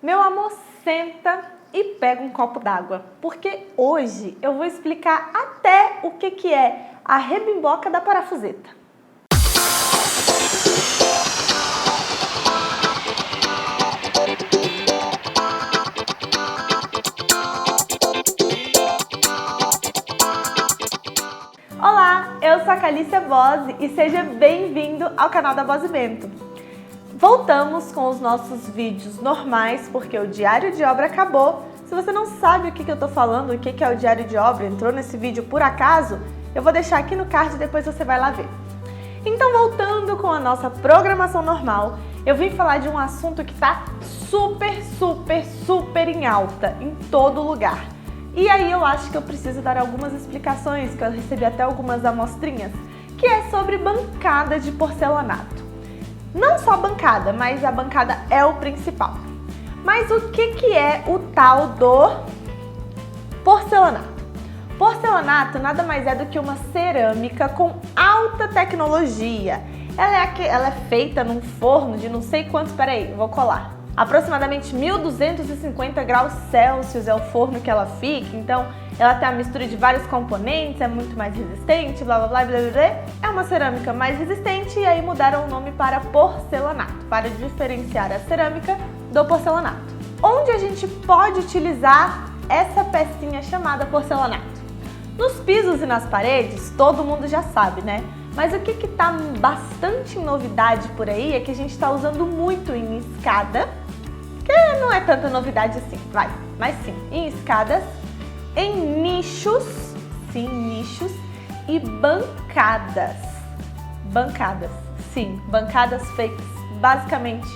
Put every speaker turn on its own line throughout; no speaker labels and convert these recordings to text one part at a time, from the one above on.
Meu amor, senta e pega um copo d'água, porque hoje eu vou explicar até o que é a rebimboca da parafuseta. Olá, eu sou a Calícia Bose e seja bem-vindo ao canal da Bose Bento. Voltamos com os nossos vídeos normais porque o diário de obra acabou. Se você não sabe o que eu tô falando, o que é o diário de obra, entrou nesse vídeo por acaso, eu vou deixar aqui no card e depois você vai lá ver. Então, voltando com a nossa programação normal, eu vim falar de um assunto que tá super em alta em todo lugar. E aí eu acho que eu preciso dar algumas explicações, que eu recebi até algumas amostrinhas, que é sobre bancada de porcelanato. Não só bancada, mas a bancada é o principal. Mas o que é o tal do porcelanato? Porcelanato nada mais é do que uma cerâmica com alta tecnologia. Ela é feita num forno de não sei quantos, peraí, vou colar. Aproximadamente 1250 graus Celsius é o forno que ela fica, então ela tem a mistura de vários componentes, é muito mais resistente, blá blá blá blá blá. É uma cerâmica mais resistente e aí mudaram o nome para porcelanato, para diferenciar a cerâmica do porcelanato. Onde a gente pode utilizar essa pecinha chamada porcelanato? Nos pisos e nas paredes, todo mundo já sabe, né? Mas o que tá bastante novidade por aí é que a gente está usando muito em escada, que não é tanta novidade assim, mas sim, em escadas, em nichos, sim, nichos, e bancadas. Bancadas feitas basicamente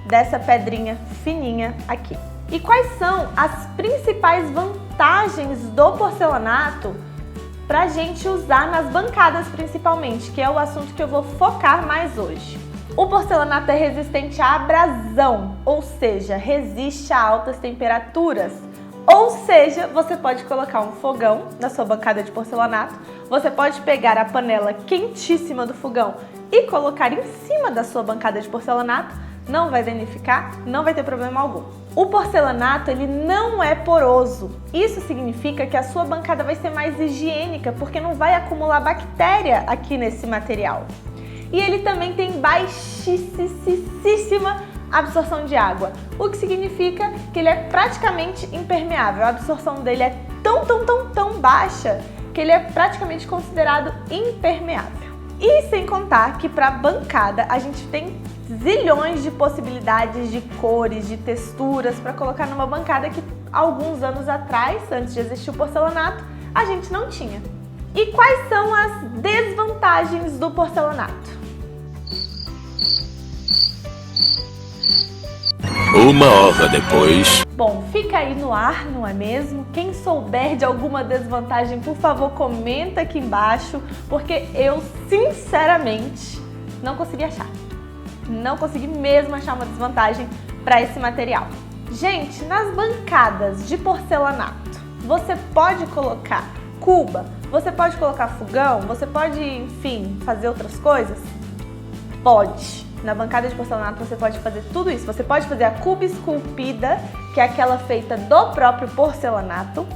dessa pedrinha fininha aqui. E quais são as principais vantagens do porcelanato pra gente usar nas bancadas principalmente, que é o assunto que eu vou focar mais hoje? O porcelanato é resistente à abrasão, ou seja, resiste a altas temperaturas. Ou seja, você pode colocar um fogão na sua bancada de porcelanato, você pode pegar a panela quentíssima do fogão e colocar em cima da sua bancada de porcelanato, não vai danificar, não vai ter problema algum. O porcelanato, ele não é poroso. Isso significa que a sua bancada vai ser mais higiênica, porque não vai acumular bactéria aqui nesse material. E ele também tem baixíssima absorção de água, o que significa que ele é praticamente impermeável. A absorção dele é tão baixa que ele é praticamente considerado impermeável. E sem contar que para bancada a gente tem zilhões de possibilidades de cores, de texturas para colocar numa bancada que alguns anos atrás, antes de existir o porcelanato, a gente não tinha. E quais são as desvantagens do porcelanato?
Uma hora depois.
Bom, fica aí no ar, não é mesmo? Quem souber de alguma desvantagem, por favor, comenta aqui embaixo, porque eu, sinceramente, não consegui achar. Não consegui mesmo achar uma desvantagem para esse material. Gente, nas bancadas de porcelanato, você pode colocar cuba, você pode colocar fogão, você pode, enfim, fazer outras coisas? Pode. Na bancada de porcelanato você pode fazer tudo isso. Você pode fazer a cuba esculpida, que é aquela feita do próprio porcelanato.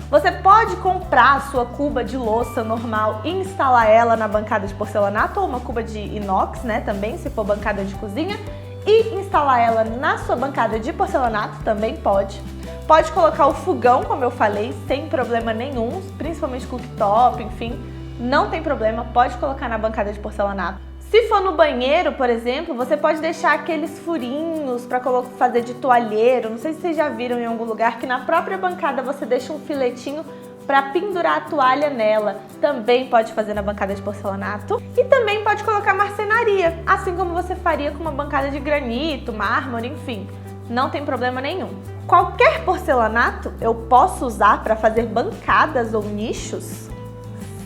Você pode comprar a sua cuba de louça normal e instalar ela na bancada de porcelanato, ou uma cuba de inox, né, também, se for bancada de cozinha, e instalar ela na sua bancada de porcelanato, também pode. Pode colocar o fogão, como eu falei, sem problema nenhum, principalmente cooktop, enfim, não tem problema, pode colocar na bancada de porcelanato. Se for no banheiro, por exemplo, você pode deixar aqueles furinhos para fazer de toalheiro. Não sei se vocês já viram em algum lugar que na própria bancada você deixa um filetinho para pendurar a toalha nela. Também pode fazer na bancada de porcelanato. E também pode colocar marcenaria, assim como você faria com uma bancada de granito, mármore, enfim. Não tem problema nenhum. Qualquer porcelanato eu posso usar para fazer bancadas ou nichos?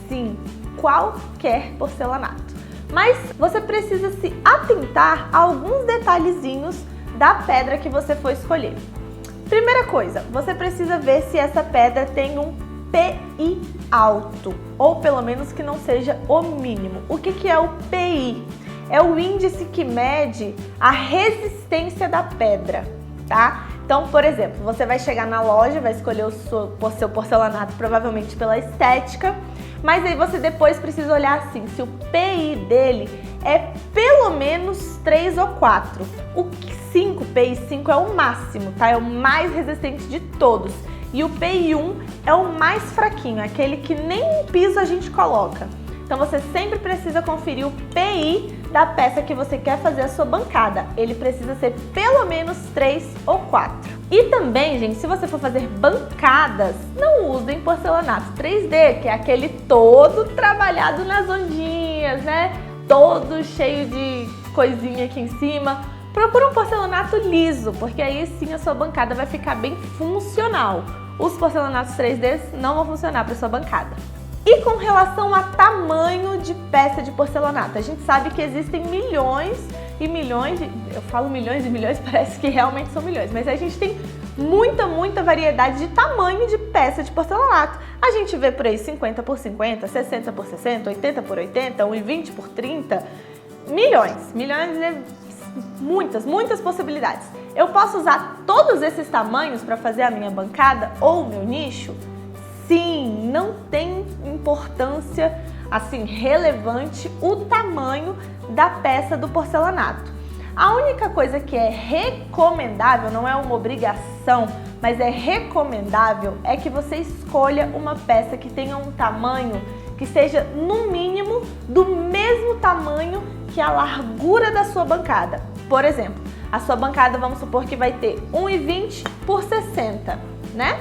Sim, qualquer porcelanato. Mas você precisa se atentar a alguns detalhezinhos da pedra que você for escolher. Primeira coisa, você precisa ver se essa pedra tem um PI alto, ou pelo menos que não seja o mínimo. O que é o PI? É o índice que mede a resistência da pedra, tá? Então, por exemplo, você vai chegar na loja, vai escolher o seu porcelanato provavelmente pela estética, mas aí você depois precisa olhar assim, se o PI dele é pelo menos 3 ou 4. O 5, PI 5 é o máximo, tá? É o mais resistente de todos. E o PI 1 é o mais fraquinho, aquele que nem um piso a gente coloca. Então você sempre precisa conferir o PI da peça que você quer fazer a sua bancada. Ele precisa ser pelo menos 3 ou 4. E também, gente, se você for fazer bancadas, não usem porcelanato 3D, que é aquele todo trabalhado nas ondinhas, né? Todo cheio de coisinha aqui em cima. Procura um porcelanato liso, porque aí sim a sua bancada vai ficar bem funcional. Os porcelanatos 3D não vão funcionar para sua bancada. E com relação a tamanho de peça de porcelanato, a gente sabe que existem milhões e milhões eu falo milhões e milhões, parece que realmente são milhões, mas a gente tem muita variedade de tamanho de peça de porcelanato. A gente vê por aí 50 por 50, 60 por 60, 80 por 80, 1,20 por 30, milhões é muitas possibilidades. Eu posso usar todos esses tamanhos para fazer a minha bancada ou o meu nicho? Sim, não tem importância assim relevante o tamanho da peça do porcelanato. A única coisa que é recomendável, não é uma obrigação, mas é recomendável, é que você escolha uma peça que tenha um tamanho que seja no mínimo do mesmo tamanho que a largura da sua bancada. Por exemplo, a sua bancada, vamos supor que vai ter 1,20 por 60, né?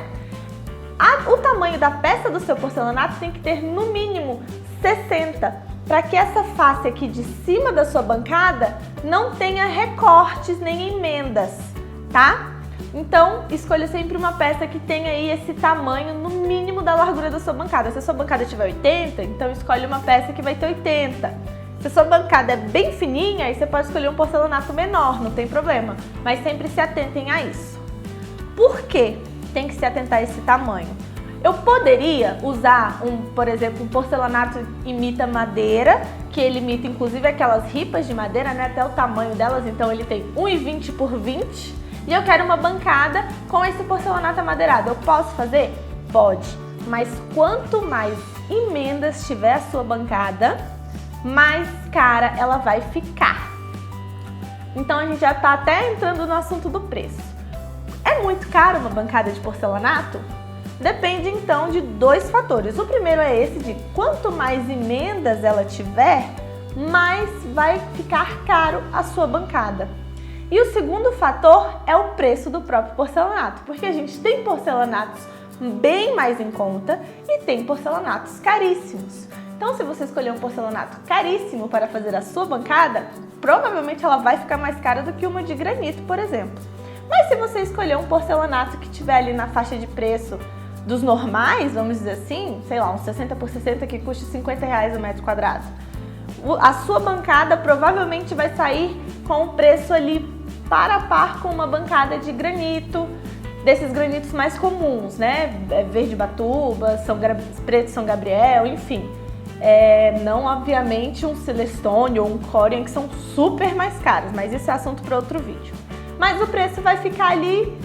O tamanho da peça do seu porcelanato tem que ter no mínimo 60, para que essa face aqui de cima da sua bancada não tenha recortes nem emendas, tá? Então, escolha sempre uma peça que tenha aí esse tamanho no mínimo da largura da sua bancada. Se a sua bancada tiver 80, então escolhe uma peça que vai ter 80. Se a sua bancada é bem fininha, aí você pode escolher um porcelanato menor, não tem problema. Mas sempre se atentem a isso. Por quê? Tem que se atentar a esse tamanho. Eu poderia usar, por exemplo, um porcelanato imita madeira, que ele imita inclusive aquelas ripas de madeira, né, até o tamanho delas, então ele tem 1,20 por 20, e eu quero uma bancada com esse porcelanato amadeirado. Eu posso fazer? Pode, mas quanto mais emendas tiver a sua bancada, mais cara ela vai ficar. Então a gente já está até entrando no assunto do preço. É muito caro uma bancada de porcelanato? Depende então de 2 fatores. O primeiro é esse de quanto mais emendas ela tiver, mais vai ficar caro a sua bancada. E o segundo fator é o preço do próprio porcelanato, porque a gente tem porcelanatos bem mais em conta e tem porcelanatos caríssimos. Então, se você escolher um porcelanato caríssimo para fazer a sua bancada, provavelmente ela vai ficar mais cara do que uma de granito, por exemplo. Mas se você escolher um porcelanato que estiver ali na faixa de preço dos normais, vamos dizer assim, sei lá, uns 60 por 60 que custa R$50 o metro quadrado, a sua bancada provavelmente vai sair com o preço ali par a par com uma bancada de granito, desses granitos mais comuns, né? Verde Batuba, Preto São Gabriel, enfim. Não, obviamente, um Celestone ou um Corian, que são super mais caros, mas isso é assunto para outro vídeo. Mas o preço vai ficar ali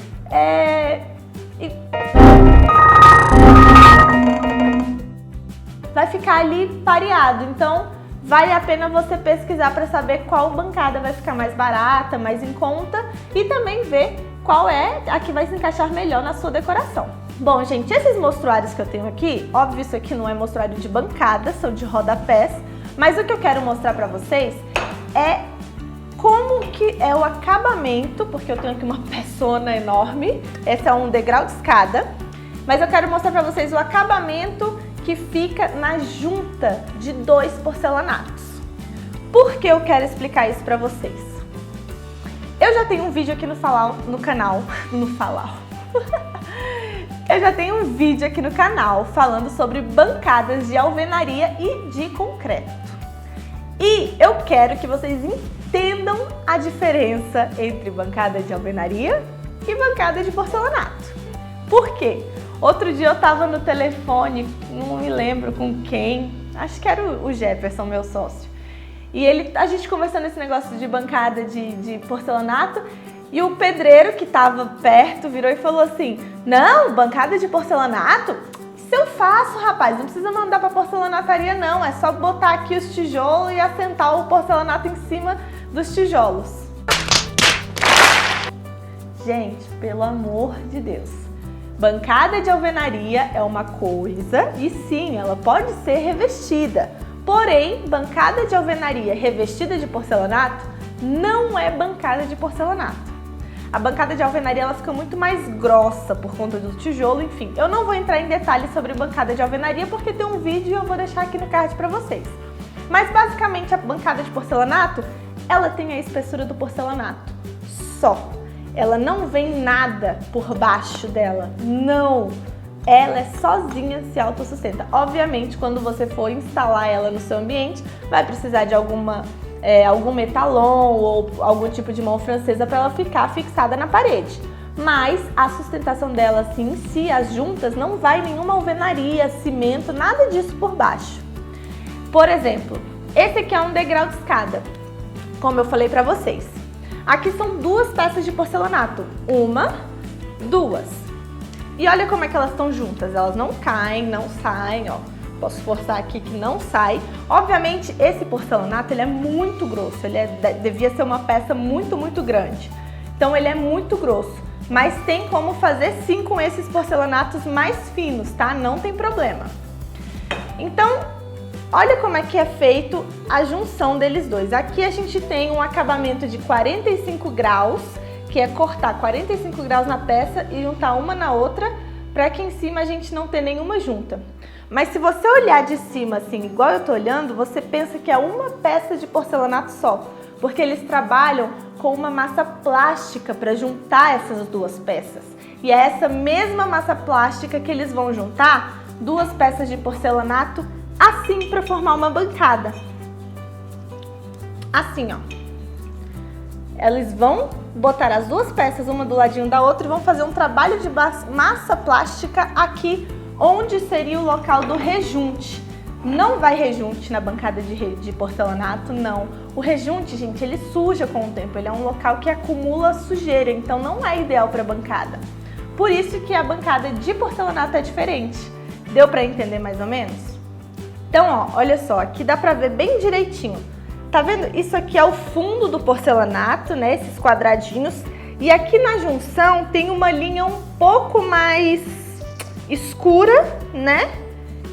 pareado, então vale a pena você pesquisar para saber qual bancada vai ficar mais barata, mais em conta, e também ver qual é a que vai se encaixar melhor na sua decoração. Bom, gente, esses mostruários que eu tenho aqui, óbvio, isso aqui não é mostruário de bancada, são de rodapés, mas o que eu quero mostrar para vocês é como que é o acabamento, porque eu tenho aqui uma peçona enorme, esse é um degrau de escada, mas eu quero mostrar para vocês o acabamento que fica na junta de 2 porcelanatos. Por que eu quero explicar isso para vocês? Eu já tenho um vídeo aqui no canal, eu já tenho um vídeo aqui no canal falando sobre bancadas de alvenaria e de concreto. E eu quero que vocês entendam a diferença entre bancada de alvenaria e bancada de porcelanato. Por quê? Outro dia eu tava no telefone, não me lembro com quem, acho que era o Jefferson, meu sócio. E a gente conversando esse negócio de bancada de porcelanato, E o pedreiro que estava perto virou e falou assim: não, bancada de porcelanato? Isso eu faço, rapaz, não precisa mandar para porcelanataria não, é só botar aqui os tijolos e assentar o porcelanato em cima dos tijolos. Gente, pelo amor de Deus, bancada de alvenaria é uma coisa e sim, ela pode ser revestida. Porém, bancada de alvenaria revestida de porcelanato não é bancada de porcelanato. A bancada de alvenaria ela fica muito mais grossa por conta do tijolo, enfim. Eu não vou entrar em detalhes sobre bancada de alvenaria porque tem um vídeo e eu vou deixar aqui no card para vocês. Mas basicamente a bancada de porcelanato, ela tem a espessura do porcelanato, só. Ela não vem nada por baixo dela, não. Ela é sozinha, se autossustenta. Obviamente, quando você for instalar ela no seu ambiente, vai precisar de algum metalon ou algum tipo de mão francesa para ela ficar fixada na parede. Mas a sustentação dela assim, em si, as juntas, não vai nenhuma alvenaria, cimento, nada disso por baixo. Por exemplo, esse aqui é um degrau de escada, como eu falei para vocês. Aqui são duas peças de porcelanato, uma, duas. E olha como é que elas estão juntas, elas não caem, não saem, ó. Posso forçar aqui que não sai. Obviamente, esse porcelanato ele é muito grosso, devia ser uma peça muito grande. Então ele é muito grosso, mas tem como fazer sim com esses porcelanatos mais finos, tá? Não tem problema. Então, olha como é que é feito a junção deles dois. Aqui a gente tem um acabamento de 45 graus, que é cortar 45 graus na peça e juntar uma na outra, para aqui em cima a gente não ter nenhuma junta. Mas se você olhar de cima assim, igual eu tô olhando, você pensa que é uma peça de porcelanato só, porque eles trabalham com uma massa plástica para juntar essas duas peças. E é essa mesma massa plástica que eles vão juntar duas peças de porcelanato assim para formar uma bancada. Assim, ó. Eles vão botar as duas peças uma do ladinho da outra e vão fazer um trabalho de massa plástica aqui onde seria o local do rejunte. Não vai rejunte na bancada de porcelanato, não. O rejunte, gente, ele suja com o tempo, ele é um local que acumula sujeira, então não é ideal para bancada. Por isso que a bancada de porcelanato é diferente. Deu para entender mais ou menos? Então, ó, olha só, aqui dá para ver bem direitinho. Tá vendo? Isso aqui é o fundo do porcelanato, né? Esses quadradinhos. E aqui na junção tem uma linha um pouco mais escura, né?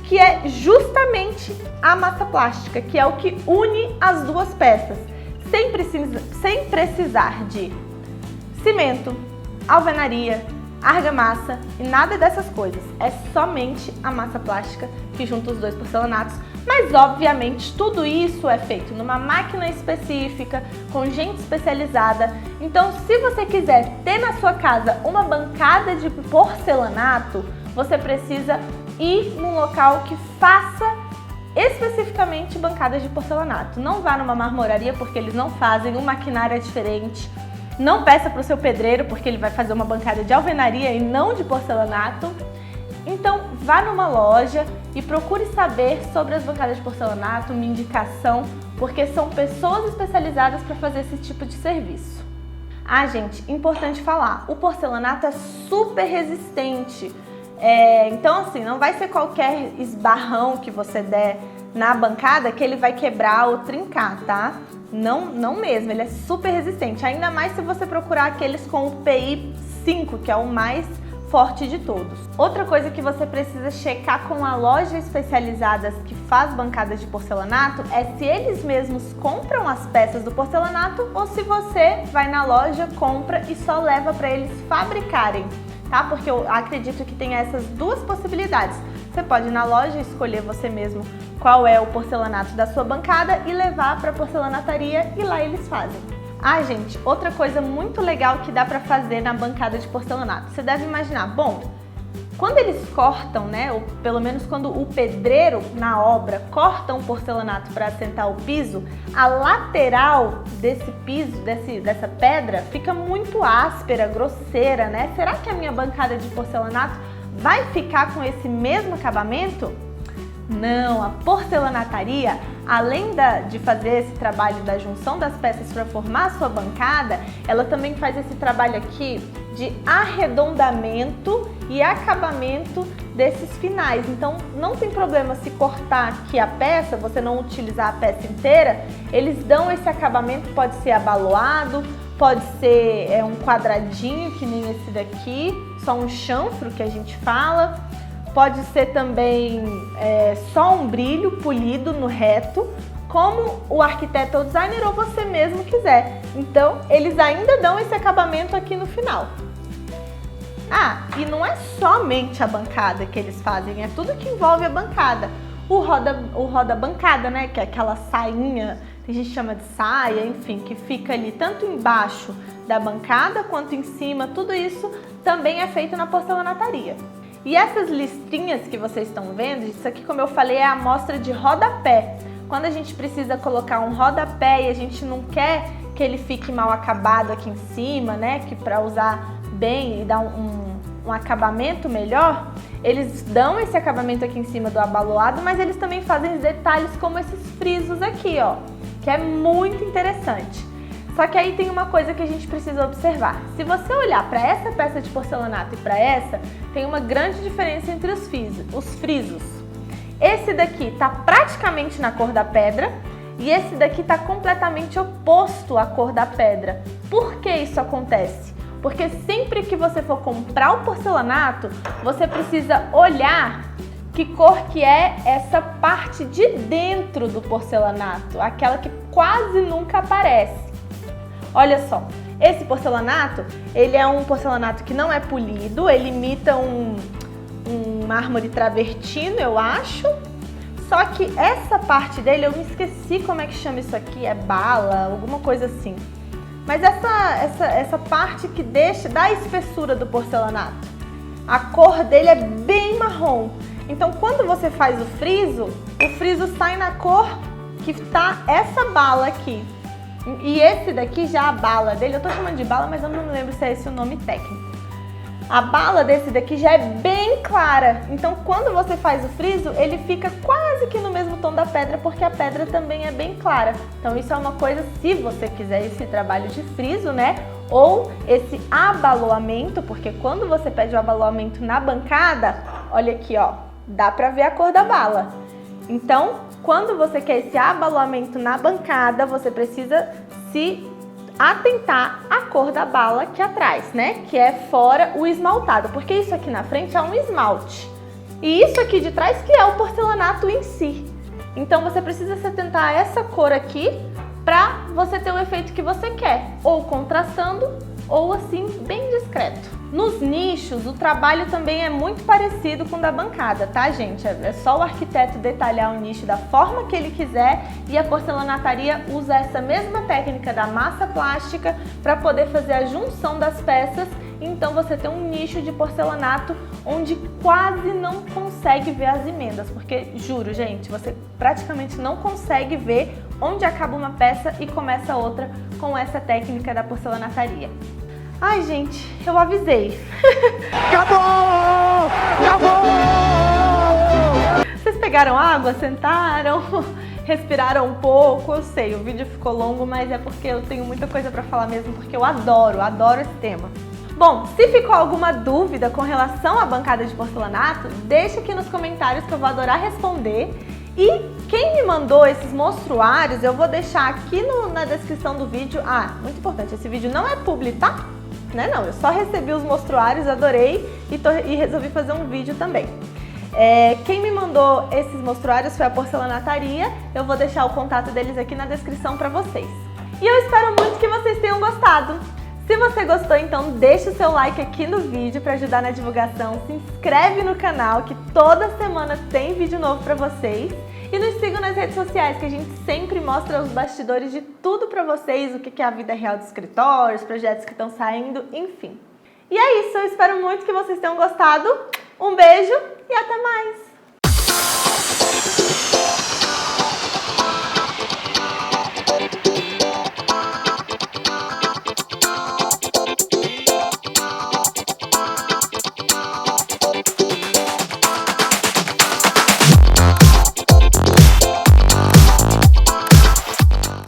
Que é justamente a massa plástica, que é o que une as duas peças, sem precisar de cimento, alvenaria, argamassa e nada dessas coisas. É somente a massa plástica que junta os dois porcelanatos, mas obviamente tudo isso é feito numa máquina específica, com gente especializada. Então, se você quiser ter na sua casa uma bancada de porcelanato, você precisa ir num local que faça especificamente bancadas de porcelanato. Não vá numa marmoraria porque eles não fazem, o maquinário é diferente. Não peça para o seu pedreiro porque ele vai fazer uma bancada de alvenaria e não de porcelanato. Então vá numa loja e procure saber sobre as bancadas de porcelanato, uma indicação, porque são pessoas especializadas para fazer esse tipo de serviço. Ah, gente, importante falar, o porcelanato é super resistente. Então assim, não vai ser qualquer esbarrão que você der na bancada que ele vai quebrar ou trincar, tá? Não mesmo, ele é super resistente, ainda mais se você procurar aqueles com o PI 5, que é o mais forte de todos. Outra coisa que você precisa checar com a loja especializada que faz bancadas de porcelanato é se eles mesmos compram as peças do porcelanato ou se você vai na loja, compra e só leva para eles fabricarem, tá? Porque eu acredito que tem essas duas possibilidades. Você pode ir na loja escolher você mesmo qual é o porcelanato da sua bancada e levar para a porcelanataria e lá eles fazem. Ah, gente, outra coisa muito legal que dá para fazer na bancada de porcelanato. Você deve imaginar, bom, quando eles cortam, né, ou pelo menos quando o pedreiro na obra corta um porcelanato para assentar o piso, a lateral desse piso, dessa pedra, fica muito áspera, grosseira, né? Será que a minha bancada de porcelanato vai ficar com esse mesmo acabamento? Não, a porcelanataria, além de fazer esse trabalho da junção das peças para formar a sua bancada, ela também faz esse trabalho aqui de arredondamento e acabamento desses finais. Então não tem problema se cortar aqui a peça, você não utilizar a peça inteira, eles dão esse acabamento, pode ser abaloado, pode ser um quadradinho que nem esse daqui, só um chanfro que a gente fala. Pode ser também só um brilho polido no reto, como o arquiteto ou designer ou você mesmo quiser. Então, eles ainda dão esse acabamento aqui no final. Ah, e não é somente a bancada que eles fazem, é tudo que envolve a bancada. O roda bancada, né, que é aquela sainha, que a gente chama de saia, enfim, que fica ali tanto embaixo da bancada quanto em cima, tudo isso também é feito na porcelanataria. E essas listrinhas que vocês estão vendo, isso aqui, como eu falei, é a amostra de rodapé. Quando a gente precisa colocar um rodapé e a gente não quer que ele fique mal acabado aqui em cima, né, que para usar bem e dar um acabamento melhor, eles dão esse acabamento aqui em cima do abaloado, mas eles também fazem detalhes como esses frisos aqui, ó, que é muito interessante. Só que aí tem uma coisa que a gente precisa observar. Se você olhar para essa peça de porcelanato e para essa, tem uma grande diferença entre os frisos. Esse daqui tá praticamente na cor da pedra e esse daqui tá completamente oposto à cor da pedra. Por que isso acontece? Porque sempre que você for comprar o porcelanato, você precisa olhar que cor que é essa parte de dentro do porcelanato, aquela que quase nunca aparece. Olha só, esse porcelanato, ele é um porcelanato que não é polido, ele imita um mármore travertino, eu acho. Só que essa parte dele, eu me esqueci como é que chama isso aqui, é bala, alguma coisa assim. Mas essa parte que dá a espessura do porcelanato, a cor dele é bem marrom. Então quando você faz o friso sai na cor que tá essa bala aqui. E esse daqui já a bala dele, eu tô chamando de bala, mas eu não lembro se é esse o nome técnico. A bala desse daqui já é bem clara, então quando você faz o friso, ele fica quase que no mesmo tom da pedra, porque a pedra também é bem clara. Então isso é uma coisa, se você quiser esse trabalho de friso, né, ou esse abaloamento, porque quando você pede o abaloamento na bancada, olha aqui, ó, dá pra ver a cor da bala. Então, quando você quer esse abaloamento na bancada, você precisa se atentar à cor da bala aqui atrás, né? Que é fora o esmaltado, porque isso aqui na frente é um esmalte. E isso aqui de trás que é o porcelanato em si. Então você precisa se atentar a essa cor aqui para você ter o efeito que você quer, ou contrastando ou assim bem discreto. Nos nichos, o trabalho também é muito parecido com o da bancada, tá, gente? É só o arquiteto detalhar o nicho da forma que ele quiser e a porcelanataria usa essa mesma técnica da massa plástica para poder fazer a junção das peças. Então você tem um nicho de porcelanato onde quase não consegue ver as emendas, porque juro, gente, você praticamente não consegue ver onde acaba uma peça e começa outra com essa técnica da porcelanataria. Ai, gente, eu avisei.
Acabou! Acabou!
Vocês pegaram água, sentaram, respiraram um pouco? Eu sei, o vídeo ficou longo, mas é porque eu tenho muita coisa pra falar mesmo, porque eu adoro esse tema. Bom, se ficou alguma dúvida com relação à bancada de porcelanato, deixa aqui nos comentários que eu vou adorar responder. E quem me mandou esses mostruários, eu vou deixar aqui na descrição do vídeo. Ah, muito importante, esse vídeo não é publi, tá? Né? Não, eu só recebi os mostruários, adorei e resolvi fazer um vídeo também. Quem me mandou esses mostruários foi a porcelanataria, eu vou deixar o contato deles aqui na descrição para vocês. E eu espero muito que vocês tenham gostado. Se você gostou, então deixa o seu like aqui no vídeo para ajudar na divulgação, se inscreve no canal que toda semana tem vídeo novo para vocês. E nos sigam nas redes sociais, que a gente sempre mostra os bastidores de tudo pra vocês, o que é a vida real do escritório, os projetos que estão saindo, enfim. E é isso, eu espero muito que vocês tenham gostado. Um beijo e até mais!